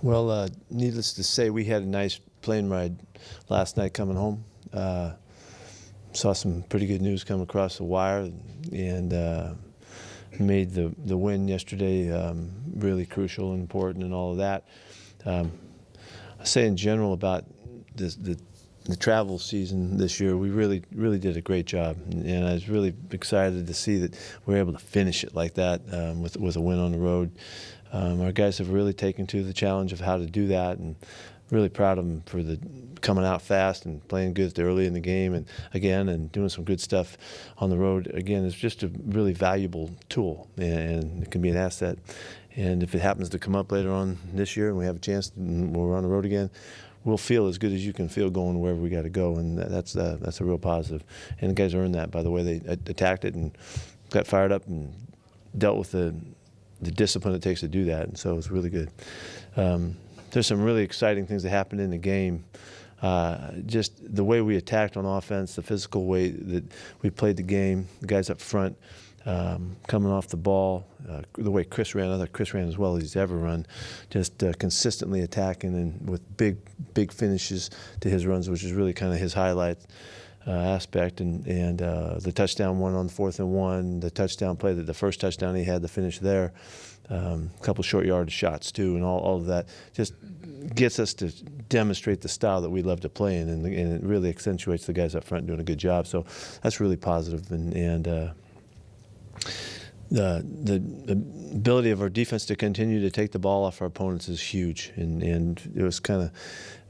Well, needless to say, we had a nice plane ride last night coming home. Saw some pretty good news come across the wire, and made the win yesterday really crucial and important and all of that. I say in general about the travel season this year, we really did a great job, and I was really excited to see that we were able to finish it like that with a win on the road. Our guys have really taken to the challenge of how to do that, and really proud of them for coming out fast and playing good early in the game, and doing some good stuff on the road. Again, it's just a really valuable tool, and it can be an asset. And if it happens to come up later on this year and we have a chance and we're on the road again, we'll feel as good as you can feel going wherever we got to go, and that's a real positive. And the guys earned that by the way they attacked it and got fired up and dealt with the discipline it takes to do that, and so it was really good. There's some really exciting things that happened in the game. Just the way we attacked on offense, the physical way that we played the game, the guys up front coming off the ball, the way Chris ran. I thought Chris ran as well as he's ever run, just consistently attacking and with big finishes to his runs, which is really kind of his highlight aspect. And the touchdown one on the 4th and 1, the touchdown play, the first touchdown he had, the finish there, a couple short yardage shots too, and all of that just gets us to demonstrate the style that we love to play in, and it really accentuates the guys up front doing a good job. So that's really positive, and the ability of our defense to continue to take the ball off our opponents is huge, and it was kind of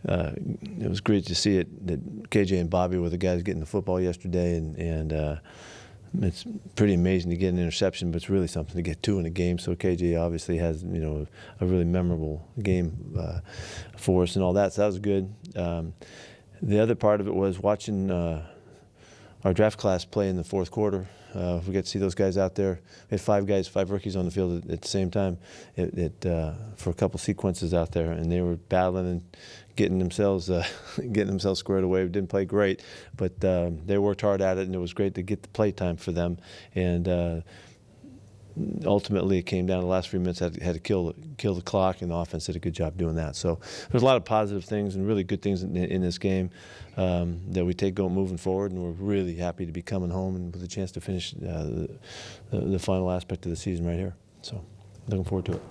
it was great to see it that KJ and Bobby were the guys getting the football yesterday, and it's pretty amazing to get an interception, but it's really something to get two in a game. So KJ obviously has a really memorable game for us and all that. So that was good. The other part of it was watching our draft class play in the fourth quarter. We got to see those guys out there. We had 5 rookies on the field at the same time for a couple sequences out there, and they were battling and getting themselves squared away. We didn't play great, but they worked hard at it, and it was great to get the play time for them. And ultimately, it came down to the last few minutes. Had to kill the clock, and the offense did a good job doing that. So there's a lot of positive things and really good things in this game that we take moving forward, and we're really happy to be coming home and with a chance to finish the final aspect of the season right here. So looking forward to it.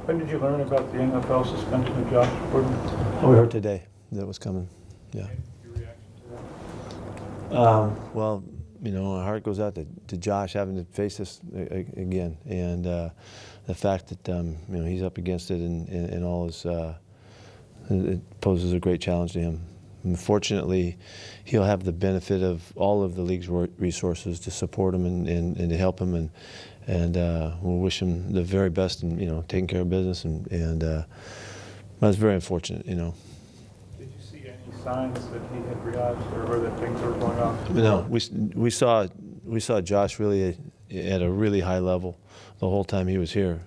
When did you learn about the NFL suspension of Josh Gordon? Oh, we heard today that was coming. Yeah. Your reaction to that? Well, our heart goes out to Josh having to face this again, and the fact that he's up against it and all his it poses a great challenge to him. Unfortunately, he'll have the benefit of all of the league's resources to support him and to help him, and we'll wish him the very best in taking care of business, and that's very unfortunate. Did you see any signs that he had realized or that things were going on? No, we saw Josh really at a really high level the whole time he was here.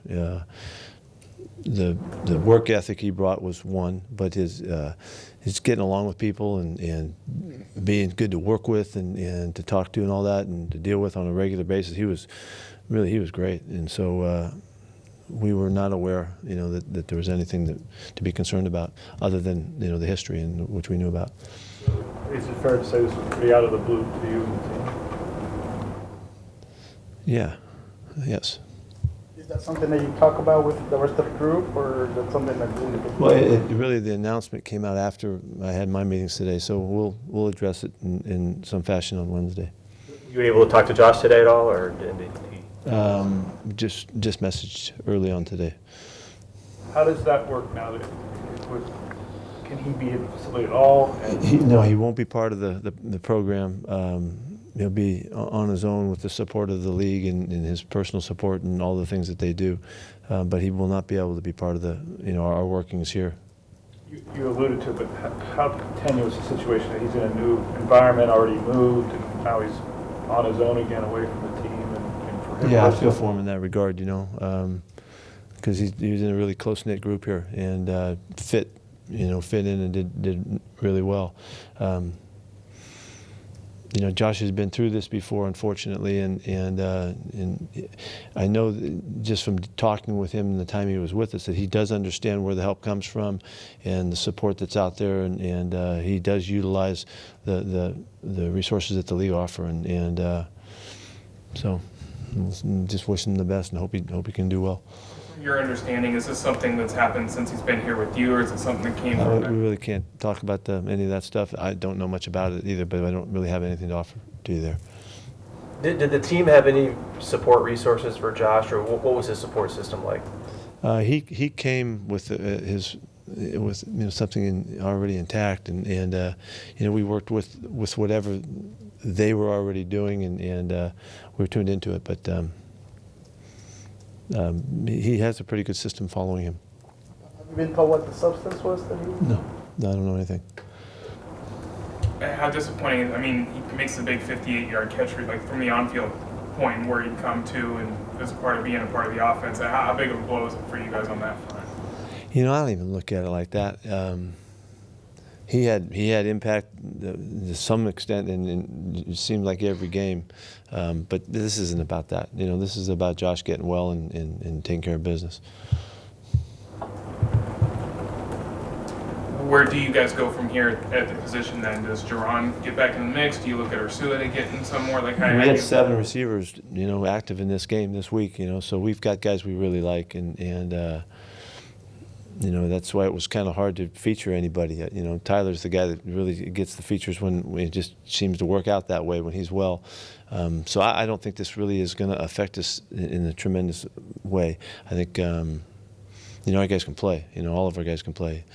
The work ethic he brought was one, but his getting along with people and being good to work with and to talk to and all that and to deal with on a regular basis, he was great. And so we were not aware, that there was anything to be concerned about other than the history and which we knew about. Is it fair to say this was pretty out of the blue to you and the team? Yeah. Yes. Is that something that you talk about with the rest of the group, or is that something that you? Well, really the announcement came out after I had my meetings today, so we'll address it in some fashion on Wednesday. You were able to talk to Josh today at all, or did he? Just messaged early on today. How does that work now? Can he be at the facility at all? No, he won't be part of the program. He'll be on his own with the support of the league and his personal support and all the things that they do, but he will not be able to be part of our workings here. You alluded to it, but how tenuous a situation that he's in a new environment, already moved, and now he's on his own again, away from the team, and for him. Yeah, I feel for him in that regard, because he was in a really close-knit group here and fit in and did really well. you know, Josh has been through this before, unfortunately, and I know that just from talking with him and the time he was with us that he does understand where the help comes from and the support that's out there, and he does utilize the resources that the league offer, and so just wish him the best and hope he can do well. From your understanding, is this something that's happened since he's been here with you, or is it something that came from We him? really can't talk about any of that stuff. I don't know much about it either, but I don't really have anything to offer to you there. Did the team have any support resources for Josh, or what was his support system like? He came with something already intact, and you know, we worked with whatever they were already doing, and we were tuned into it. But he has a pretty good system following him. Have you been told what the substance was that he was? No, I don't know anything. How disappointing? I mean, he makes the big 58-yard catch like from the on-field point where he'd come to and as a part of being a part of the offense. How big of a blow is it for you guys on that front? You know, I don't even look at it like that. He had impact to some extent, and it seemed like every game. But this isn't about that. You know, this is about Josh getting well and taking care of business. Where do you guys go from here at the position then? Does Jerron get back in the mix? Do you look at Ursula to get in somewhere? Like how We do had you- 7 receivers, you know, active in this game this week. You know, so we've got guys we really like, and you know, that's why it was kind of hard to feature anybody. You know, Tyler's the guy that really gets the features when it just seems to work out that way when he's well. So I don't think this really is going to affect us in a tremendous way. I think, you know, our guys can play. You know, all of our guys can play.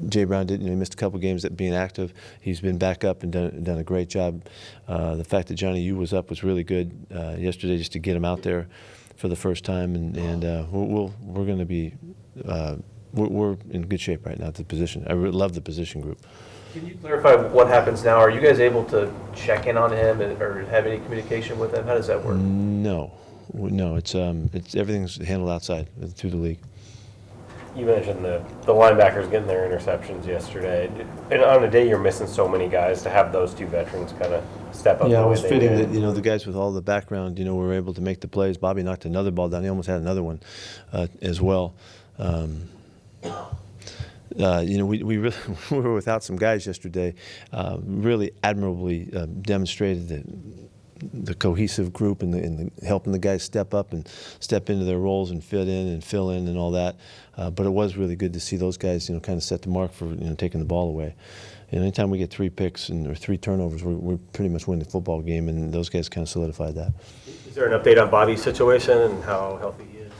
Jay Brown did. You know, he missed a couple games at being active. He's been back up and done a great job. The fact that Johnny Yu was up was really good yesterday, just to get him out there for the first time, and we're going to be. We're in good shape right now at the position. I really love the position group. Can you clarify what happens now? Are you guys able to check in on him or have any communication with him? How does that work? No, it's everything's handled outside through the league. You mentioned the linebackers getting their interceptions yesterday. And on a day you're missing so many guys, to have those two veterans kind of step up. Yeah, the it way was they fitting did. that, you know, the guys with all the background, you know, were able to make the plays. Bobby knocked another ball down. He almost had another one as well. You know, we really we were without some guys yesterday. Really admirably demonstrated the cohesive group and the helping the guys step up and step into their roles and fit in and fill in and all that. But it was really good to see those guys, you know, kind of set the mark for, you know, taking the ball away. And anytime we get 3 picks or 3 turnovers, we're pretty much winning the football game, and those guys kind of solidified that. Is there an update on Bobby's situation and how healthy he is?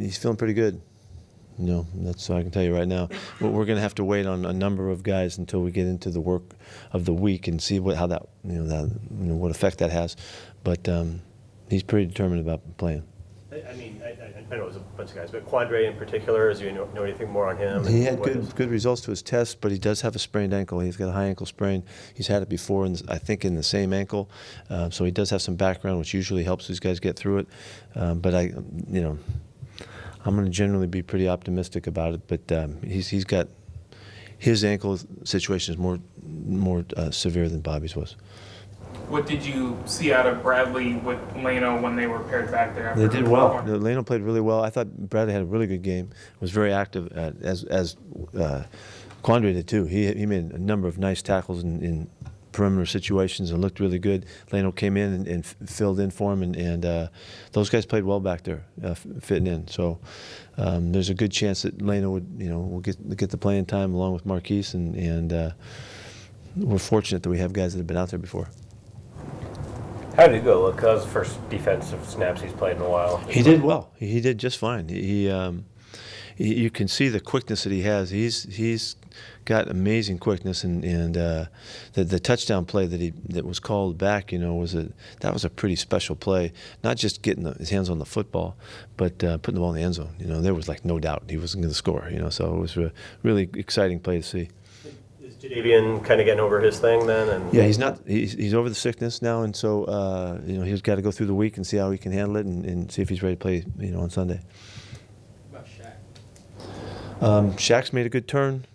He's feeling pretty good. You know, that's all I can tell you right now. We're going to have to wait on a number of guys until we get into the work of the week and see how that, what effect that has. But he's pretty determined about playing. I mean, I know it was a bunch of guys, but Quandre in particular, do you know anything more on him? He had What is- good results to his test, but he does have a sprained ankle. He's got a high ankle sprain. He's had it before, and I think in the same ankle. So he does have some background, which usually helps these guys get through it. But I'm going to generally be pretty optimistic about it. But he's got his ankle situation is more severe than Bobby's was. What did you see out of Bradley with Leno when they were paired back there? They did well. Leno played really well. I thought Bradley had a really good game. Was very active, as Quandre did too. He made a number of nice tackles in perimeter situations and looked really good. Leno came in and filled in for him, and those guys played well back there, fitting in. So there's a good chance that Leno will get the playing time along with Marquise, and we're fortunate that we have guys that have been out there before. How did it go? Look, that was the first defensive snaps he's played in a while. He did well. He did just fine. You can see the quickness that he has. He's got amazing quickness, and the touchdown play that was called back, that was a pretty special play. Not just getting his hands on the football, but putting the ball in the end zone. There was like no doubt he wasn't going to score. So it was a really exciting play to see. Is Jadavian kind of getting over his thing then? And Yeah, he's over the sickness now, and so he's got to go through the week and see how he can handle it, and see if he's ready to play on Sunday. What about Shaq? Shaq's made a good turn.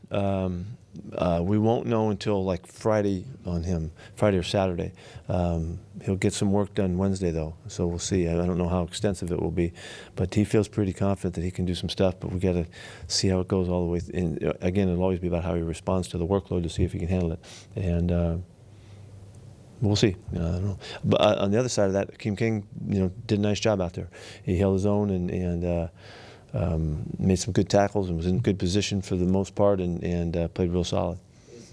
We won't know until like Friday on him, Friday or Saturday. He'll get some work done Wednesday though, so we'll see. I don't know how extensive it will be, but he feels pretty confident that he can do some stuff. But we got to see how it goes all the way. And again, it'll always be about how he responds to the workload to see if he can handle it. And we'll see. I don't know. But on the other side of that, Akeem King, did a nice job out there. He held his own and made some good tackles and was in good position for the most part and played real solid.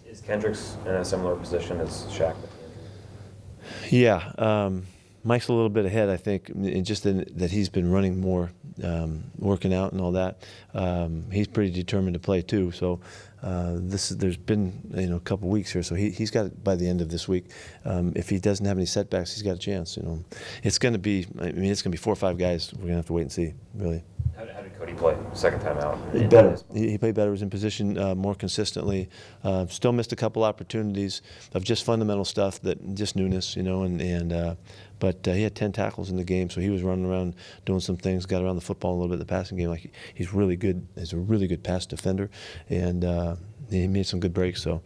Is Kendricks in a similar position as Shaq with the injury? Yeah, Mike's a little bit ahead, I think, that he's been running more, working out and all that. He's pretty determined to play too. So there's been a couple weeks here, so he's got it by the end of this week. If he doesn't have any setbacks, he's got a chance. It's going to be 4 or 5 guys. We're going to have to wait and see, really. How did Cody play second time out? Better. He played better. Was in position more consistently. Still missed a couple opportunities of just fundamental stuff, just newness, but he had 10 tackles in the game, so he was running around doing some things. Got around the football a little bit in the passing game. Like he's really good. He's a really good pass defender, and he made some good breaks. So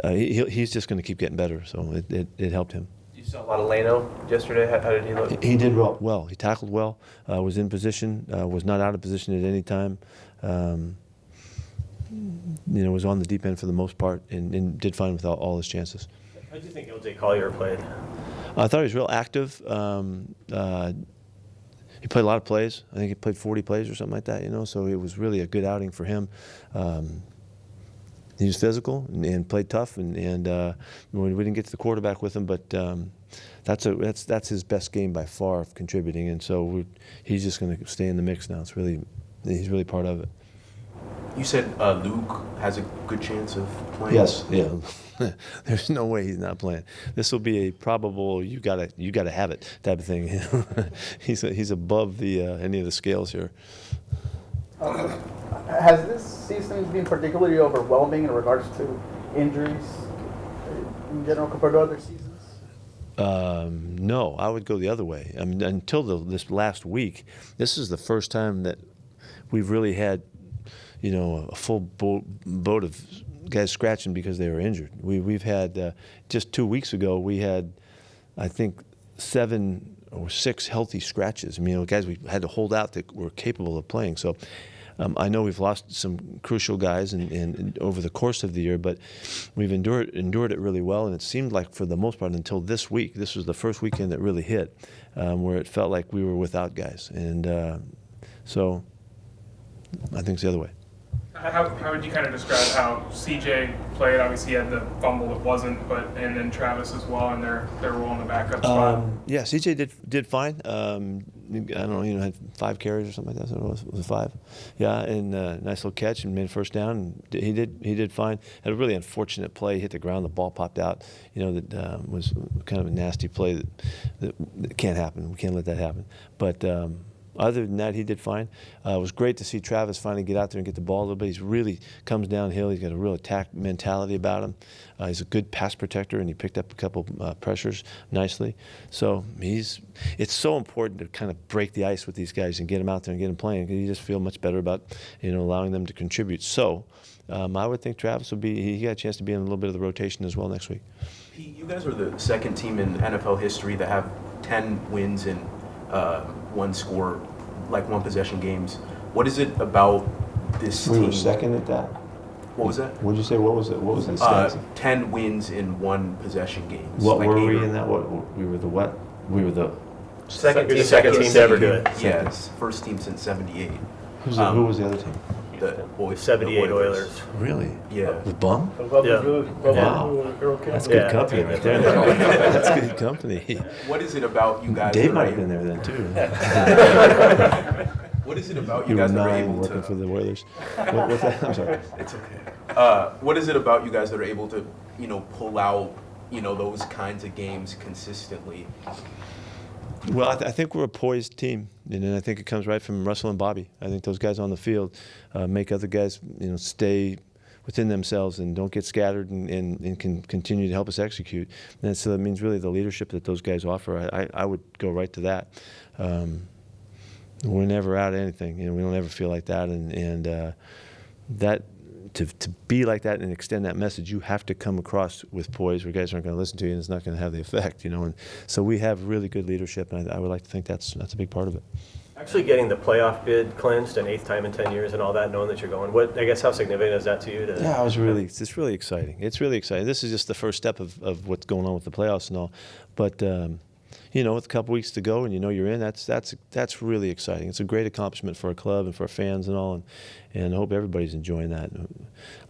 he's just going to keep getting better. So it helped him. You saw a lot of Leno yesterday. How did he look? He did well. He tackled well, was in position, was not out of position at any time. Was on the deep end for the most part and did fine with all his chances. How do you think LJ Collier played? I thought he was real active. He played a lot of plays. I think he played 40 plays or something like that, so it was really a good outing for him. He was physical and played tough, and we didn't get to the quarterback with him, but that's his best game by far of contributing, and so he's just going to stay in the mix now. He's really part of it. You said Luke has a good chance of playing. Yes, yeah. There's no way he's not playing. This will be a probable you gotta have it type of thing. He's above any of the scales here. Has this season been particularly overwhelming in regards to injuries in general compared to other seasons? No, I would go the other way. I mean, until this last week, this is the first time that we've really had, a full boat of guys scratching because they were injured. We've had just 2 weeks ago we had, I think, 7 or 6 healthy scratches. Guys we had to hold out that were capable of playing. So I know we've lost some crucial guys and over the course of the year, but we've endured it really well. And it seemed like for the most part until this week, this was the first weekend that really hit, where it felt like we were without guys. And so I think it's the other way. How would you kind of describe how CJ played? Obviously, he had the fumble that wasn't, and then Travis as well, and their role in the backup spot. Yeah, CJ did fine. I don't know, had 5 carries or something like that. So was it 5? Yeah, and nice little catch and made a first down. And he did fine. Had a really unfortunate play. Hit the ground. The ball popped out. That was kind of a nasty play that can't happen. We can't let that happen. But other than that, he did fine. It was great to see Travis finally get out there and get the ball a little bit. He's really comes downhill. He's got a real attack mentality about him. He's a good pass protector, and he picked up a couple pressures nicely. So it's so important to kind of break the ice with these guys and get them out there and get them playing, because you just feel much better about allowing them to contribute. So I would think Travis he got a chance to be in a little bit of the rotation as well next week. Pete, you guys are the second team in NFL history to have 10 wins in one possession games. What is it about this team? We were second at that. What was that? What did you say? What was it? What was the stats? 10 wins in one possession games. What like were we 8 or- in that? We were the what? We were the Second You're the team second team to ever do it. Yes, first team since '78. who was the other team? The 78 Oilers. Really? Yeah. The Bum? Yeah. That's Yeah. good company right there. That's good company. What is it about you guys? Dave that might are have been there then too. What is it about you You were guys that are 9 able working to? for the Oilers. What's that? I'm sorry. It's okay. What is it about you guys that are able to, pull out, those kinds of games consistently? Well, I think we're a poised team, and I think it comes right from Russell and Bobby. I think those guys on the field make other guys, stay within themselves and don't get scattered and can continue to help us execute. And so that means really the leadership that those guys offer. I would go right to that. We're never out of anything. We don't ever feel like that, and that to be like that and extend that message, you have to come across with poise where guys aren't going to listen to you and it's not going to have the effect, And so we have really good leadership, and I would like to think that's a big part of it. Actually getting the playoff bid clinched an 8th time in 10 years and all that, knowing that you're going, I guess how significant is that to you? Yeah, it's really exciting. It's really exciting. This is just the first step of what's going on with the playoffs and all. But, with a couple weeks to go and you're in, that's really exciting. It's a great accomplishment for our club and for our fans and all, and I hope everybody's enjoying that.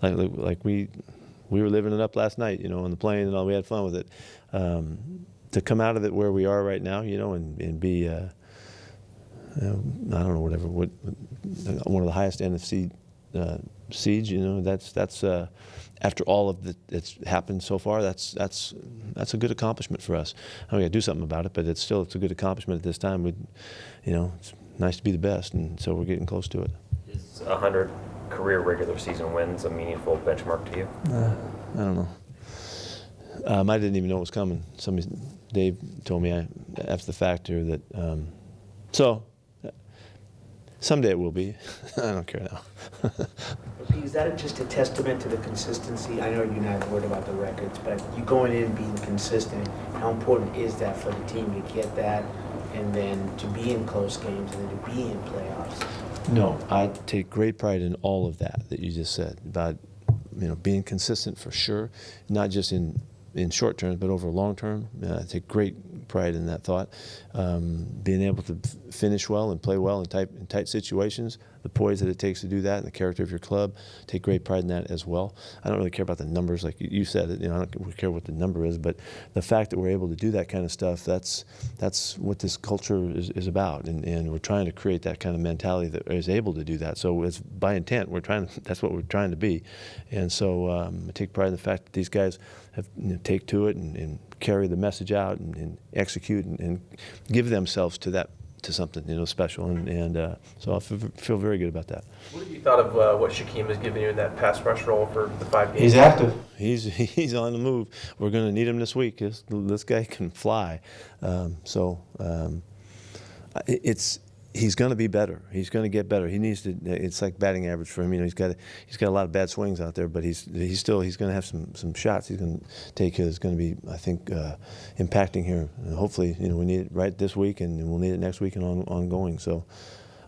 Like we were living it up last night, on the plane and all. We had fun with it. To come out of it where we are right now, and be, I don't know, what one of the highest NFC seeds, that's after all of that's happened so far, that's a good accomplishment for us. We got to do something about it, but it's a good accomplishment at this time. It's nice to be the best, and so we're getting close to it. Is 100 career regular season wins a meaningful benchmark to you? I don't know. I didn't even know it was coming. Dave told me after the fact here that. So someday it will be. I don't care now. Pete, is that just a testament to the consistency? I know you're not worried about the records, but you going in being consistent, how important is that for the team to get that and then to be in close games and then to be in playoffs? No, I take great pride in all of that you just said about being consistent for sure, not just in short term, but over long term. I take great pride in that thought. Being able to finish well and play well in tight situations, the poise that it takes to do that, and the character of your club, take great pride in that as well. I don't really care about the numbers, like you said. I don't care what the number is, but the fact that we're able to do that kind of stuff, that's what this culture is about, and we're trying to create that kind of mentality that is able to do that. So it's by intent. That's what we're trying to be, and so I take pride in the fact that these guys have take to it and carry the message out and execute and give themselves to something special, and so I feel very good about that. What have you thought of what Shaquem has given you in that pass rush role for the 5 games? He's active. He's on the move. We're going to need him this week. This guy can fly. He's going to be better. He's going to get better. He needs to. It's like batting average for him. He's got a lot of bad swings out there, but he's going to have some shots he's going to take. Is going to be, I think, impacting here. And hopefully, we need it right this week, and we'll need it next week and ongoing. So,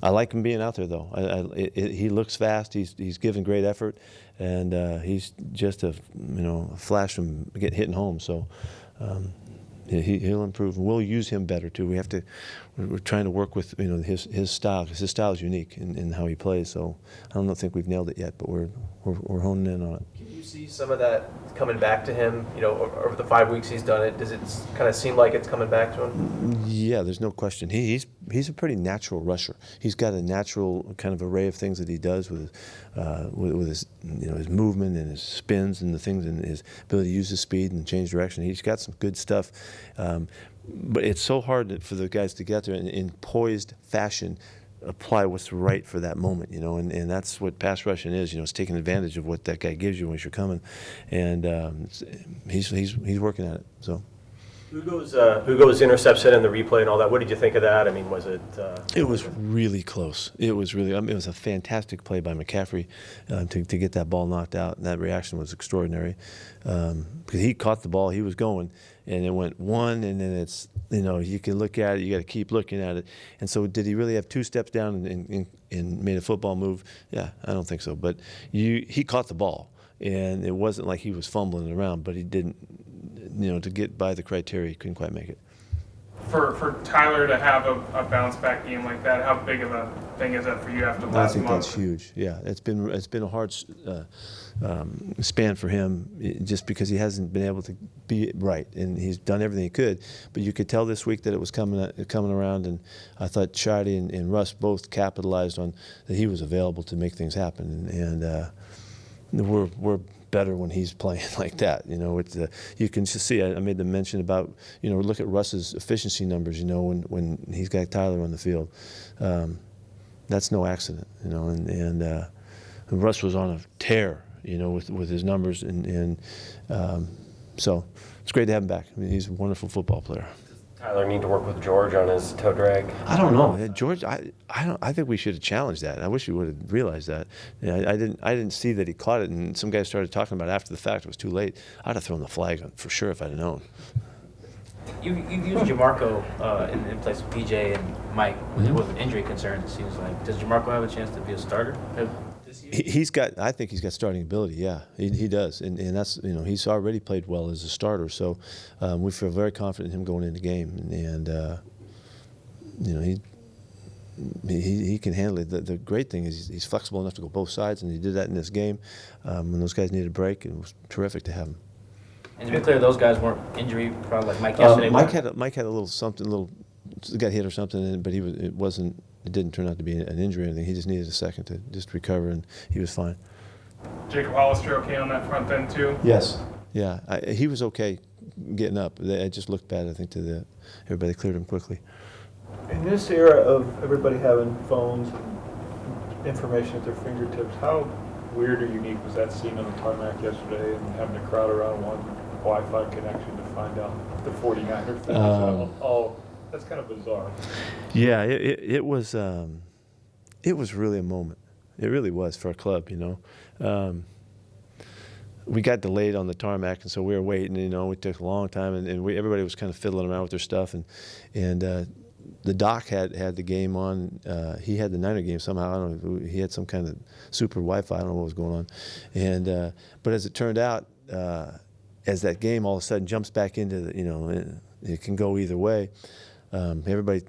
I like him being out there though. He looks fast. He's given great effort, and he's just a flash from hitting home. So. He'll improve, and we'll use him better too. We're trying to work with his style, because his style is unique in how he plays. So I don't think we've nailed it yet, but we're honing in on it. Can you see some of that coming back to him? Over the 5 weeks he's done it, does it kind of seem like it's coming back to him? Yeah, there's no question. He's a pretty natural rusher. He's got a natural kind of array of things that he does with his his movement and his spins and the things, and his ability to use his speed and change direction. He's got some good stuff. But it's so hard for the guys to get there in poised fashion, apply what's right for that moment, and that's what pass rushing is. It's taking advantage of what that guy gives you as you're coming, and he's working at it. So. Who goes intercepts it in the replay and all that? What did you think of that? I mean, was it? It was really close. It was really. It was a fantastic play by McCaffrey to get that ball knocked out, and that reaction was extraordinary because he caught the ball, he was going, and it went one, and then it's you can look at it, you got to keep looking at it, and so did he really have 2 steps down and made a football move? Yeah, I don't think so, but he caught the ball, and it wasn't like he was fumbling it around, but he didn't. To get by the criteria, he couldn't quite make it. For Tyler to have a bounce back game like that, how big of a thing is that for you after the last month? I think that's huge. Yeah, it's been a hard span for him, just because he hasn't been able to be right, and he's done everything he could. But you could tell this week that it was coming around, and I thought Shadi and Russ both capitalized on that he was available to make things happen, and we're better when he's playing like that. You can just see. I made the mention about look at Russ's efficiency numbers. When he's got Tyler on the field, that's no accident. And Russ was on a tear. With his numbers, and so it's great to have him back. I mean, he's a wonderful football player. Tyler need to work with George on his toe drag? I don't know, George. I think we should have challenged that. I wish we would have realized that. I didn't see that he caught it, and some guys started talking about it after the fact. It was too late. I'd have thrown the flag for sure if I'd have known. You used Jamarco in place of PJ and Mike with injury concerns. It seems like, does Jamarco have a chance to be a starter this year? I think he's got starting ability. Yeah, he does, and that's he's already played well as a starter. So we feel very confident in him going into the game, and he can handle it. The great thing is he's flexible enough to go both sides, and he did that in this game when those guys needed a break, and it was terrific to have him. And to be clear, those guys weren't injury prone like Mike yesterday. Mike had a little something, got hit or something, but it didn't turn out to be an injury or anything. He just needed a second to just recover, and he was fine. Jacob Hollister okay on that front end too? Yes. Yeah, he was okay getting up. It just looked bad, I think, to everybody cleared him quickly. In this era of everybody having phones and information at their fingertips, how weird or unique was that scene on the tarmac yesterday and having a crowd around one Wi-Fi connection to find out the 49er fans? That's kind of bizarre. Yeah, it was really a moment. It really was for our club, We got delayed on the tarmac, and so we were waiting. We took a long time, and everybody was kind of fiddling around with their stuff, and the doc had the game on. He had the Niner game somehow. I don't know. He had some kind of super Wi-Fi. I don't know what was going on, and but as it turned out, as that game all of a sudden jumps back into the, it can go either way. Everybody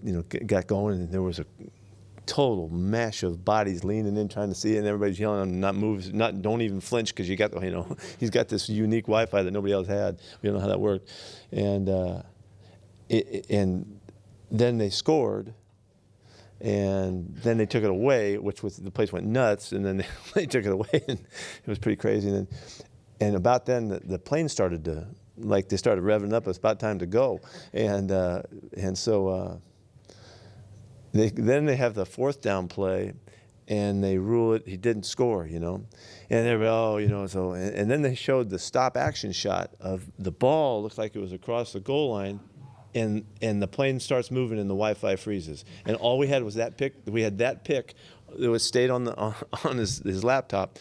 got going, and there was a total mash of bodies leaning in trying to see it, and everybody's yelling, "Not move, don't even flinch," because you got he's got this unique Wi-Fi that nobody else had. We don't know how that worked, and and then they scored, and then they took it away, which was the place went nuts, and then they took it away, and it was pretty crazy. And about then the plane started to they started revving up. It's about time to go, and so. Then they have the fourth down play, and they rule it. He didn't score, and everybody, so and then they showed the stop action shot of the ball. Looked like it was across the goal line, and the plane starts moving, and the Wi-Fi freezes. And all we had was that pick. We had that pick that was stayed on his laptop.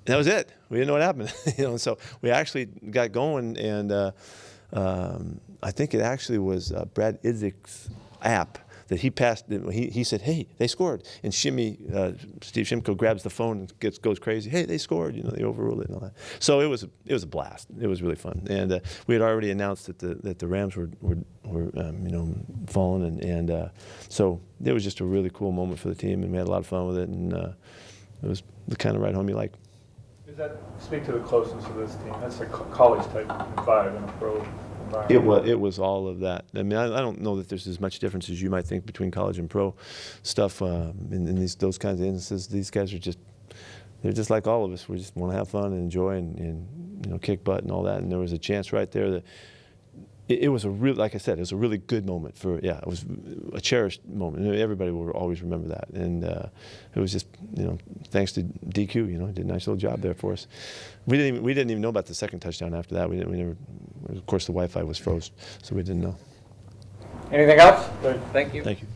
And that was it. We didn't know what happened, So we actually got going, and I think it actually was Brad Idzik's app that he passed. He said, "Hey, they scored," and Steve Shimko grabs the phone and goes crazy. "Hey, they scored!" They overruled it and all that. So it was a blast. It was really fun, and we had already announced that the Rams were falling, and so it was just a really cool moment for the team, and we had a lot of fun with it, and it was the kind of ride home you like. Does that speak to the closeness of this team? That's a college type vibe in a pro environment. It was all of that. I mean, I don't know that there's as much difference as you might think between college and pro stuff in those kinds of instances. These guys they're just like all of us. We just want to have fun and enjoy and kick butt and all that. And there was a chance right there that it was like I said, it was a really good moment it was a cherished moment. And everybody will always remember that. And it was just, thanks to DQ, he did a nice little job there for us. We didn't even know about the second touchdown after that. We never, of course, the Wi-Fi was froze, so we didn't know. Anything else? Thank you. Thank you.